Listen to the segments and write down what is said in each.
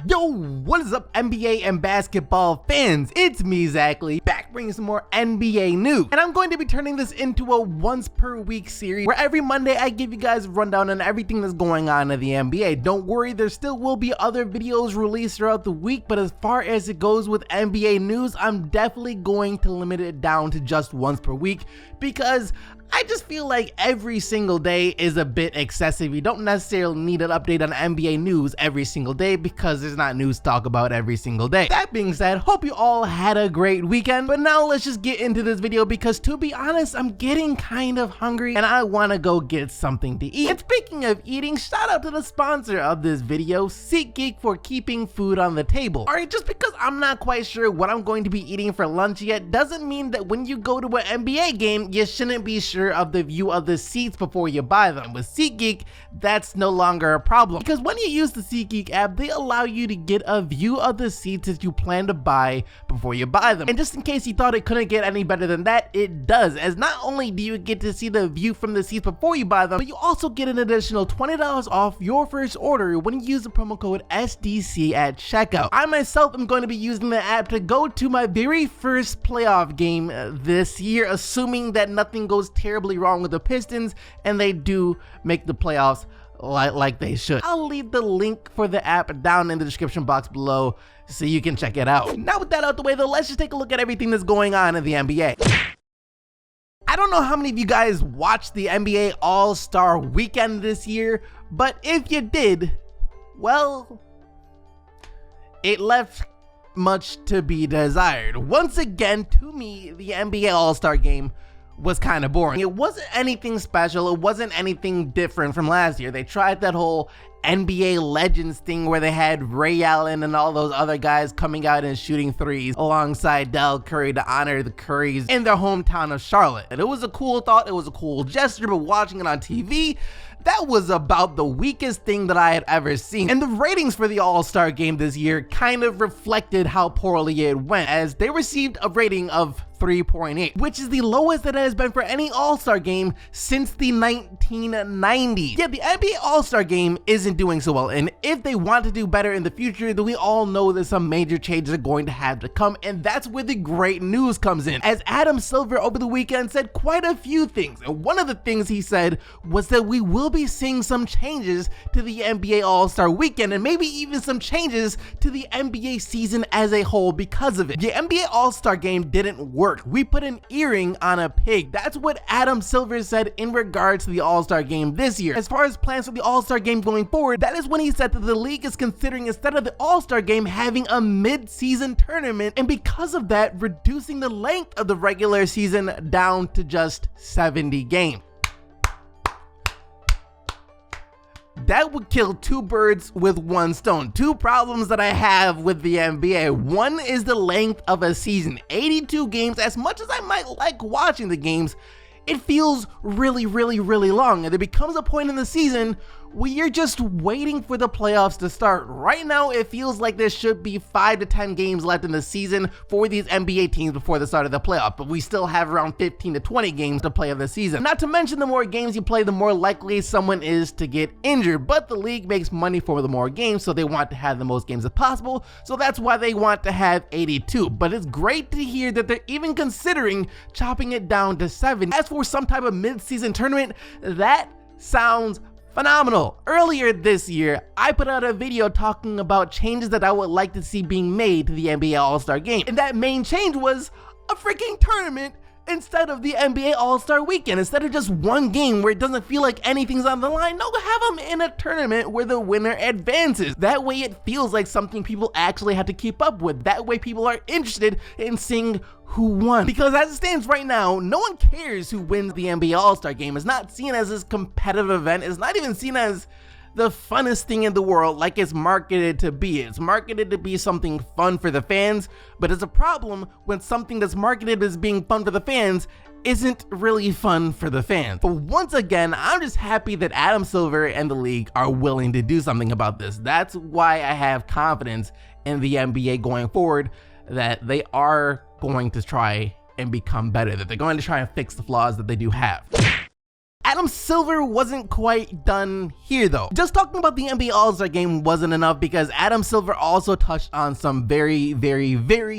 Yo, what is up NBA and basketball fans? It's me, Zach Lee, back bringing some more NBA news. And I'm going to be turning this into a once per week series where every Monday I give you guys a rundown on everything that's going on in the NBA. Don't worry, there still will be other videos released throughout the week, but as far as it goes with NBA news, I'm definitely going to limit it down to just once per week because I just feel like every single day is a bit excessive. You don't necessarily need an update on NBA news every single day because there's not news to talk about every single day. That being said, hope you all had a great weekend, but now let's just get into this video because to be honest, I'm getting kind of hungry and I want to go get something to eat. And speaking of eating, shout out to the sponsor of this video, SeatGeek, for keeping food on the table. Alright, just because I'm not quite sure what I'm going to be eating for lunch yet doesn't mean that when you go to an NBA game, you shouldn't be sure of the view of the seats before you buy them. With SeatGeek, that's no longer a problem because when you use the SeatGeek app, they allow you to get a view of the seats that you plan to buy before you buy them. And just in case you thought it couldn't get any better than that, it does, as not only do you get to see the view from the seats before you buy them, but you also get an additional $20 off your first order when you use the promo code SDC at checkout. I myself am going to be using the app to go to my very first playoff game this year, assuming that nothing goes terribly wrong with the Pistons and they do make the playoffs like they should. I'll leave the link for the app down in the description box below so you can check it out. Now with that out the way though, let's just take a look at everything that's going on in the NBA. I don't know how many of you guys watched the NBA All-Star Weekend this year, but if you did, well, it left much to be desired. Once again, to me, the NBA All-Star Game was kind of boring. It wasn't anything special. It wasn't anything different from last year. They tried that whole NBA Legends thing where they had Ray Allen and all those other guys coming out and shooting threes alongside Del Curry to honor the Currys in their hometown of Charlotte. And it was a cool thought. It was a cool gesture, but watching it on TV, that was about the weakest thing that I had ever seen. And the ratings for the All-Star Game this year kind of reflected how poorly it went, as they received a rating of 3.8, which is the lowest that it has been for any All-Star Game since the 1990s. Yeah, the NBA All-Star Game isn't doing so well, and if they want to do better in the future, then we all know that some major changes are going to have to come, and that's where the great news comes in, as Adam Silver over the weekend said quite a few things, and one of the things he said was that we will be seeing some changes to the NBA All-Star Weekend, and maybe even some changes to the NBA season as a whole because of it. The NBA All-Star Game didn't work. We put an earring on a pig. That's what Adam Silver said in regards to the All-Star Game this year. As far as plans for the All-Star Game going forward, that is when he said that the league is considering, instead of the All-Star Game, having a mid-season tournament, and because of that, reducing the length of the regular season down to just 70 games. That would kill two birds with one stone. Two problems that I have with the NBA. One is the length of a season. 82 games, as much as I might like watching the games, it feels really long. And there becomes a point in the season where you're just waiting for the playoffs to start. Right now, it feels like there should be 5 to 10 games left in the season for these NBA teams before the start of the playoff, but we still have around 15 to 20 games to play of the season. Not to mention, the more games you play, the more likely someone is to get injured, but the league makes money for the more games, so they want to have the most games as possible, so that's why they want to have 82. But it's great to hear that they're even considering chopping it down to 7. As for some type of mid-season tournament, that sounds phenomenal. Earlier this year, I put out a video talking about changes that I would like to see being made to the NBA All-Star Game. And that main change was a freaking tournament instead of the NBA All-Star Weekend. Instead of just one game where it doesn't feel like anything's on the line, no, have them in a tournament where the winner advances. That way it feels like something people actually have to keep up with. That way people are interested in seeing who won. Because as it stands right now, no one cares who wins the NBA All-Star Game. It's not seen as this competitive event. It's not even seen as the funnest thing in the world like it's marketed to be. It's marketed to be something fun for the fans, but it's a problem when something that's marketed as being fun for the fans isn't really fun for the fans. But once again, I'm just happy that Adam Silver and the league are willing to do something about this. That's why I have confidence in the NBA going forward, that they are going to try and become better, that they're going to try and fix the flaws that they do have. Adam Silver wasn't quite done here though. Just talking about the NBA All-Star game wasn't enough because Adam Silver also touched on some very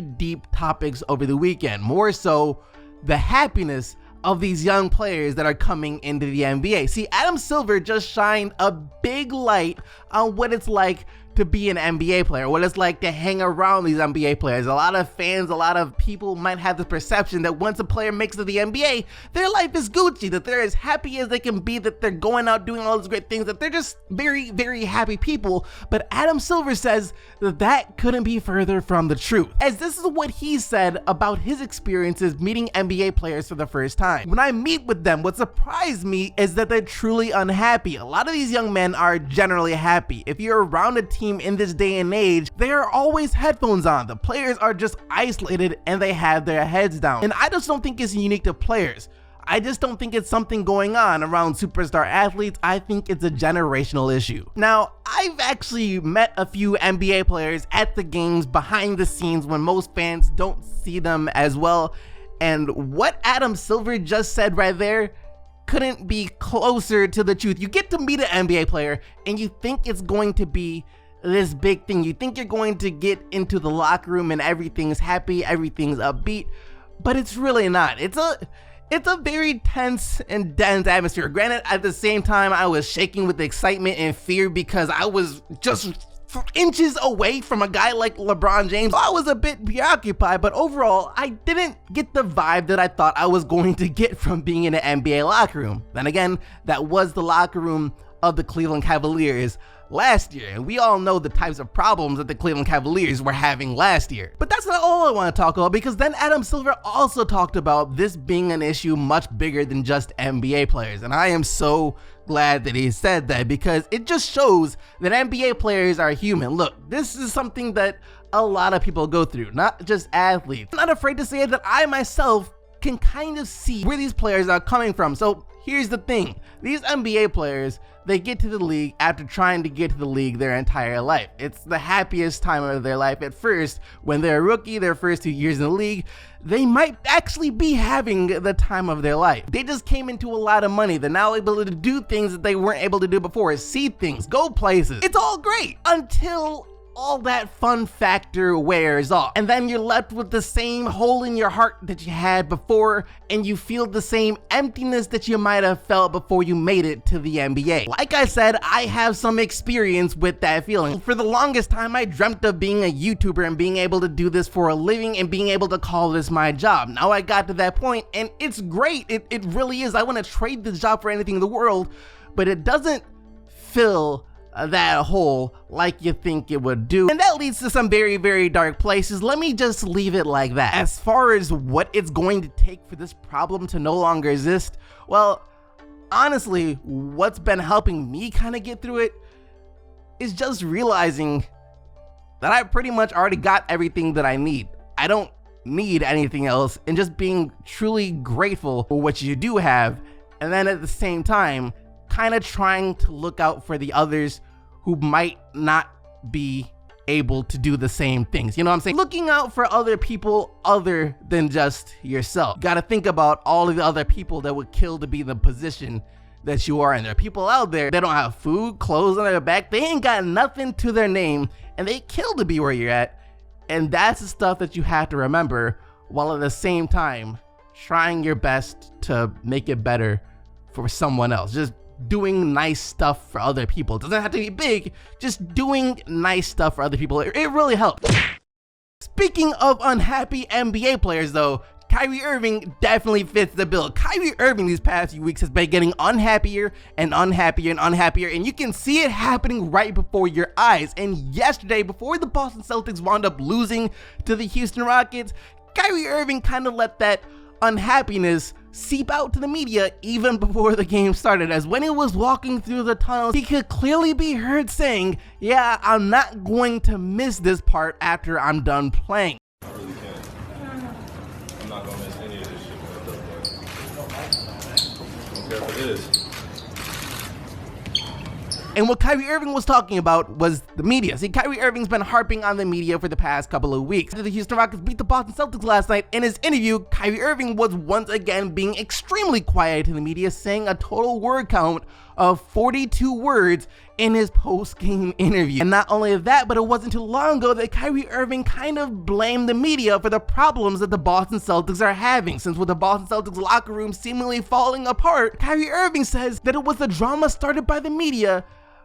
deep topics over the weekend. More so, the happiness of these young players that are coming into the NBA. See, Adam Silver just shined a big light on what it's like to be an NBA player, what it's like to hang around these NBA players. A lot of fans, a lot of people might have the perception that once a player makes it to the NBA, their life is Gucci, that they're as happy as they can be, that they're going out doing all these great things, that they're just very happy people. But Adam Silver says that that couldn't be further from the truth, as this is what he said about his experiences meeting NBA players for the first time. When I meet with them, what surprised me is that they're truly unhappy. A lot of these young men are generally happy. If you're around a team in this day and age, there are always headphones on. The players are just isolated and they have their heads down. And I just don't think it's unique to players. I just don't think it's something going on around superstar athletes. I think it's a generational issue. Now, I've actually met a few NBA players at the games behind the scenes when most fans don't see them as well. And what Adam Silver just said right there couldn't be closer to the truth. You get to meet an NBA player and you think it's going to be this big thing. You think you're going to get into the locker room and everything's happy, everything's upbeat, but it's really not. It's a very tense and dense atmosphere. Granted, at the same time, I was shaking with excitement and fear because I was just inches away from a guy like LeBron James. I was a bit preoccupied, but overall, I didn't get the vibe that I thought I was going to get from being in an NBA locker room. Then again, that was the locker room of the Cleveland Cavaliers last year, and we all know the types of problems that the Cleveland Cavaliers were having last year. But that's not all I want to talk about, because then Adam Silver also talked about this being an issue much bigger than just NBA players, and I am so glad that he said that, because it just shows that NBA players are human. Look, this is something that a lot of people go through, not just athletes. I'm not afraid to say that I myself can kind of see where these players are coming from. So here's the thing, these NBA players, they get to the league after trying to get to the league their entire life. It's the happiest time of their life. At first, when they're a rookie, their first 2 years in the league, they might actually be having the time of their life. They just came into a lot of money. They're now able to do things that they weren't able to do before, see things, go places. It's all great until all that fun factor wears off, and then you're left with the same hole in your heart that you had before, and you feel the same emptiness that you might have felt before you made it to the NBA. Like I said, I have some experience with that feeling. For the longest time, I dreamt of being a YouTuber and being able to do this for a living and being able to call this my job. Now I got to that point, and it's great. It really is. I want to trade this job for anything in the world, but it doesn't fill that hole like you think it would do. And that leads to some very dark places. Let me just leave it like that. As far as what it's going to take for this problem to no longer exist, well, honestly, what's been helping me kind of get through it is just realizing that I pretty much already got everything that I need. I don't need anything else, and just being truly grateful for what you do have, and then at the same time, kind of trying to look out for the others who might not be able to do the same things. You know what I'm saying? Looking out for other people other than just yourself. You gotta think about all of the other people that would kill to be in the position that you are in. There are people out there that don't have food, clothes on their back, they ain't got nothing to their name, and they kill to be where you're at. And that's the stuff that you have to remember, while at the same time trying your best to make it better for someone else. Just doing nice stuff for other people. It doesn't have to be big, just doing nice stuff for other people. It really helps. Speaking of unhappy NBA players though, Kyrie Irving definitely fits the bill. Kyrie Irving these past few weeks has been getting unhappier and unhappier and unhappier, and you can see it happening right before your eyes. And yesterday, before the Boston Celtics wound up losing to the Houston Rockets, Kyrie Irving kind of let that unhappiness seep out to the media even before the game started, as when he was walking through the tunnels, he could clearly be heard saying, "Yeah, I'm not going to miss this part after I'm done playing." I really can't. I'm not gonna miss any of this shit when I don't care if it is. And what Kyrie Irving was talking about was the media. See, Kyrie Irving's been harping on the media for the past couple of weeks. After the Houston Rockets beat the Boston Celtics last night, in his interview, Kyrie Irving was once again being extremely quiet to the media, saying a total word count of 42 words in his post-game interview. And not only that, but it wasn't too long ago that Kyrie Irving kind of blamed the media for the problems that the Boston Celtics are having. Since with the Boston Celtics locker room seemingly falling apart, Kyrie Irving says that it was the drama started by the media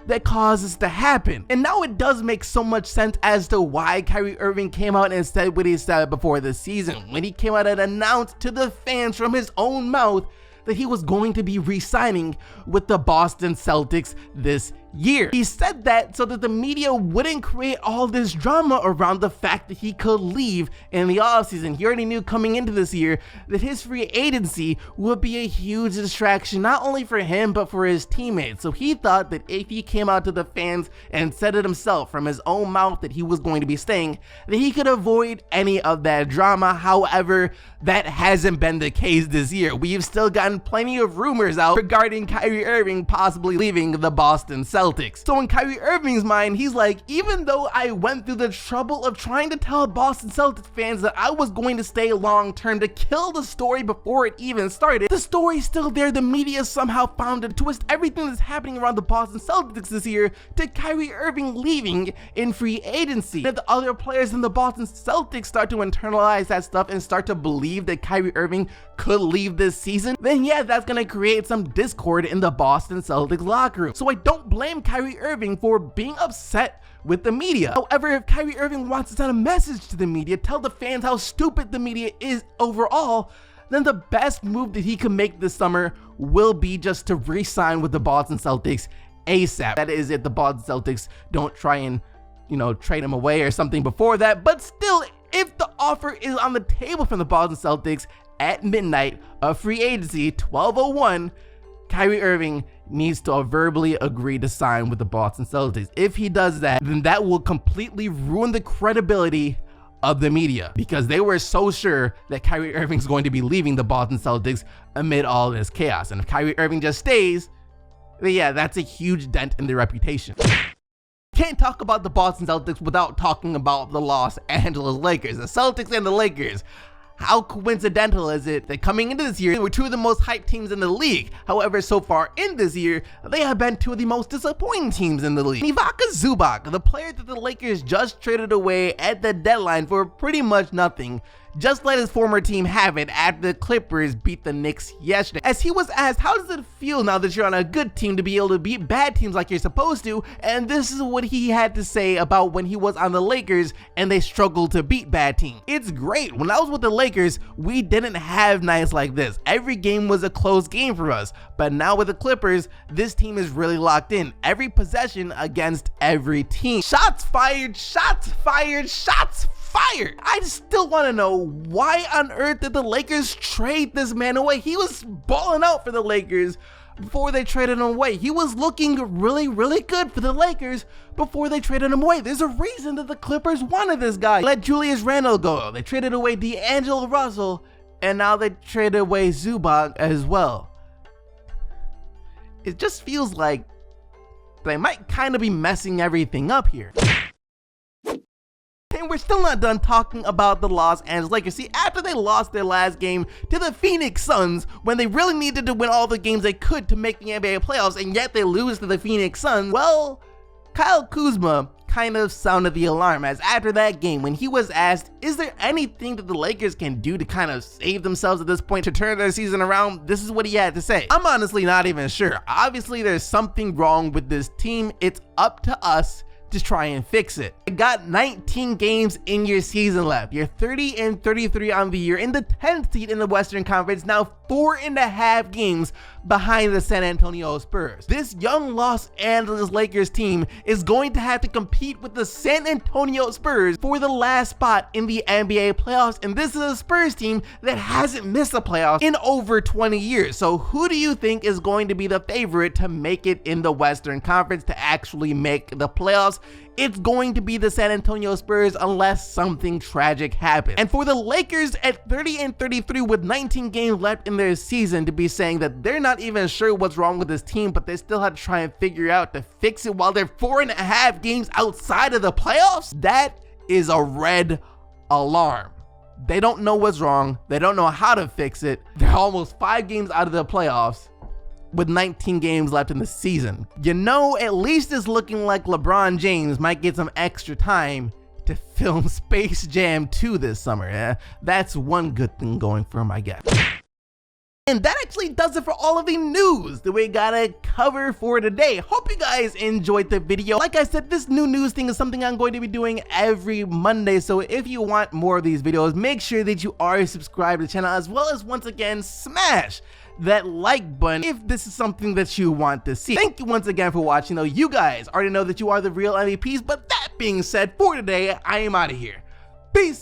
that caused this to happen. And now it does make so much sense as to why Kyrie Irving came out and said what he said before the season, when he came out and announced to the fans from his own mouth that he was going to be re-signing with the Boston Celtics this year. He said that so that the media wouldn't create all this drama around the fact that he could leave in the offseason. He already knew coming into this year that his free agency would be a huge distraction, not only for him, but for his teammates. So he thought that if he came out to the fans and said it himself from his own mouth that he was going to be staying, that he could avoid any of that drama. However, that hasn't been the case this year. We've still gotten plenty of rumors out regarding Kyrie Irving possibly leaving the Boston Celtics. So in Kyrie Irving's mind, he's like, even though I went through the trouble of trying to tell Boston Celtics fans that I was going to stay long term to kill the story before it even started, the story's still there. The media somehow found to twist everything that's happening around the Boston Celtics this year to Kyrie Irving leaving in free agency. If the other players in the Boston Celtics start to internalize that stuff and start to believe that Kyrie Irving could leave this season, then yeah, that's gonna create some discord in the Boston Celtics locker room. So I don't blame Kyrie Irving for being upset with the media. However, if Kyrie Irving wants to send a message to the media, tell the fans how stupid the media is overall, then the best move that he can make this summer will be just to re-sign with the Boston Celtics ASAP. That is, if the Boston Celtics don't try and, trade him away or something before that. But still, if the offer is on the table from the Boston Celtics at midnight of free agency, 12:01, Kyrie Irving needs to verbally agree to sign with the Boston Celtics. If he does that, then that will completely ruin the credibility of the media, because they were so sure that Kyrie Irving's going to be leaving the Boston Celtics amid all this chaos. And if Kyrie Irving just stays, then yeah, that's a huge dent in their reputation. Can't talk about the Boston Celtics without talking about the Los Angeles Lakers. The Celtics and the Lakers. How coincidental is it that coming into this year, they were two of the most hyped teams in the league? However, so far in this year, they have been two of the most disappointing teams in the league. Ivica Zubac, the player that the Lakers just traded away at the deadline for pretty much nothing, just let his former team have it after the Clippers beat the Knicks yesterday. As he was asked, how does it feel now that you're on a good team to be able to beat bad teams like you're supposed to? And this is what he had to say about when he was on the Lakers and they struggled to beat bad teams. It's great. When I was with the Lakers, we didn't have nights like this. Every game was a close game for us. But now with the Clippers, this team is really locked in. Every possession against every team. Shots fired, shots fired, shots fired. I still want to know, why on earth did the Lakers trade this man away? He was balling out for the Lakers before they traded him away. He was looking really, really good for the Lakers before they traded him away. There's a reason that the Clippers wanted this guy. They let Julius Randle go. They traded away D'Angelo Russell, and now they traded away Zubac as well. It just feels like they might kind of be messing everything up here. And we're still not done talking about the Los Angeles Lakers. See, after they lost their last game to the Phoenix Suns, when they really needed to win all the games they could to make the NBA playoffs, and yet they lose to the Phoenix Suns, well, Kyle Kuzma kind of sounded the alarm, as after that game, when he was asked, is there anything that the Lakers can do to kind of save themselves at this point to turn their season around, this is what he had to say. I'm honestly not even sure. Obviously, there's something wrong with this team. It's up to us to try and fix it. You got 19 games in your season left. You're 30-33 on the year, in the 10th seed in the Western Conference, now 4.5 games behind the San Antonio Spurs. This young Los Angeles Lakers team is going to have to compete with the San Antonio Spurs for the last spot in the NBA playoffs, and this is a Spurs team that hasn't missed the playoffs in over 20 years. So who do you think is going to be the favorite to make it in the Western Conference, to actually make the playoffs? It's going to be the San Antonio Spurs unless something tragic happens. And for the Lakers at 30-33 with 19 games left in their season to be saying that they're not even sure what's wrong with this team, but they still have to try and figure out to fix it while they're 4.5 games outside of the playoffs? That is a red alarm. They don't know what's wrong. They don't know how to fix it. They're almost 5 games out of the playoffs with 19 games left in the season. You know, at least it's looking like LeBron James might get some extra time to film Space Jam 2 this summer. That's one good thing going for him, I guess. And that actually does it for all of the news that we gotta cover for today. Hope you guys enjoyed the video. Like I said, this new news thing is something I'm going to be doing every Monday, so if you want more of these videos, make sure that you are subscribed to the channel, as well as, once again, smash that like button if this is something that you want to see. Thank you once again for watching, though. You guys already know that you are the real MVPs, but that being said, for today, I am out of here.